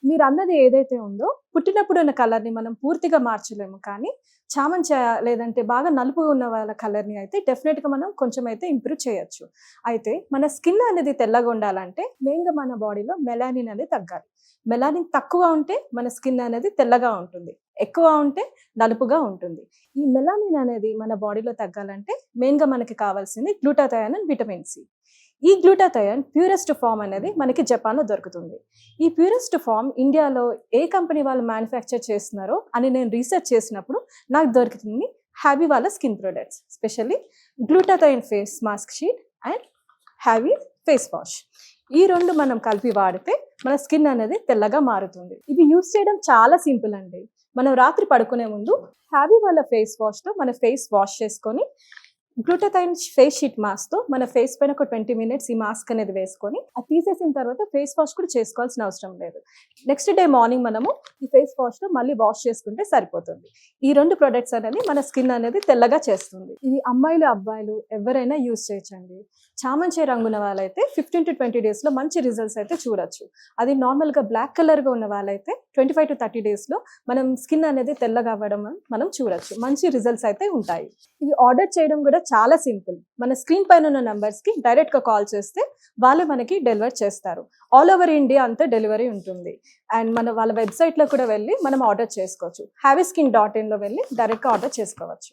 మీరు అన్నది ఏదైతే ఉందో పుట్టినప్పుడు ఉన్న కలర్ని మనం పూర్తిగా మార్చలేము, కానీ చామంతి లేదంటే బాగా నలుపు ఉన్న వాళ్ళ కలర్ని అయితే డెఫినెట్గా మనం కొంచెం అయితే ఇంప్రూవ్ చేయొచ్చు. అయితే మన స్కిన్ అనేది తెల్లగా ఉండాలంటే మెయిన్గా మన బాడీలో మెలానిన్ అనేది తగ్గాలి. మెలానిన్ తక్కువ ఉంటే మన స్కిన్ అనేది తెల్లగా ఉంటుంది, ఎక్కువ ఉంటే నలుపుగా ఉంటుంది. ఈ మెలానిన్ అనేది మన బాడీలో తగ్గాలంటే మెయిన్గా మనకి కావాల్సింది గ్లూటాథయోన్ అండ్ విటమిన్ సి. ఈ గ్లూటాథయోన్ ప్యూరెస్ట్ ఫామ్ అనేది మనకి జపాన్లో దొరుకుతుంది. ఈ ప్యూరెస్ట్ ఫామ్ ఇండియాలో ఏ కంపెనీ వాళ్ళు మ్యానుఫ్యాక్చర్ చేస్తున్నారో అని నేను రీసెర్చ్ చేసినప్పుడు నాకు దొరుకుతుంది హ్యాబీ వాళ్ళ skin products, specially glutathione face mask sheet and hobby face wash. ఈ రెండు మనం కలిపి వాడితే మన స్కిన్ అనేది తెల్లగా మారుతుంది. ఇది యూస్ చేయడం చాలా సింపుల్ అండి. మనం రాత్రి పడుకునే ముందు హ్యాబీ వాళ్ళ ఫేస్ వాష్తో మన ఫేస్ వాష్ చేసుకొని గ్లూటాథయోన్ ఫేస్ షీట్ మాస్క్తో మన ఫేస్ పైన ఒక 20 minutes ఈ మాస్క్ అనేది వేసుకొని అది తీసేసిన తర్వాత ఫేస్ వాష్ కూడా చేసుకోవాల్సిన అవసరం లేదు. నెక్స్ట్ డే మార్నింగ్ మనము ఈ ఫేస్ వాష్తో మళ్ళీ వాష్ చేసుకుంటే సరిపోతుంది. ఈ రెండు ప్రొడక్ట్స్ అనేది మన స్కిన్ అనేది తెల్లగా చేస్తుంది. ఇది అమ్మాయిలు అబ్బాయిలు ఎవరైనా యూస్ చేయొచ్చండి. చామంతి రంగున్న వాళ్ళైతే 15 to 20 daysలో మంచి రిజల్ట్స్ అయితే చూడొచ్చు. అది నార్మల్గా బ్లాక్ కలర్గా ఉన్న వాళ్ళైతే 25 to 30 daysలో మనం స్కిన్ అనేది తెల్లగా అవ్వడం మనం చూడొచ్చు. మంచి రిజల్ట్స్ అయితే ఉంటాయి. ఇది ఆర్డర్ చేయడం కూడా చాలా సింపుల్. మన స్క్రీన్ పైన ఉన్న నంబర్స్కి డైరెక్ట్గా కాల్ చేస్తే వాళ్ళే మనకి డెలివర్ చేస్తారు. ఆల్ ఓవర్ ఇండియా అంతా డెలివరీ ఉంటుంది. అండ్ వాళ్ళ వెబ్సైట్లో కూడా వెళ్ళి మనం ఆర్డర్ చేసుకోవచ్చు. havyskin.in వెళ్ళి డైరెక్ట్గా ఆర్డర్ చేసుకోవచ్చు.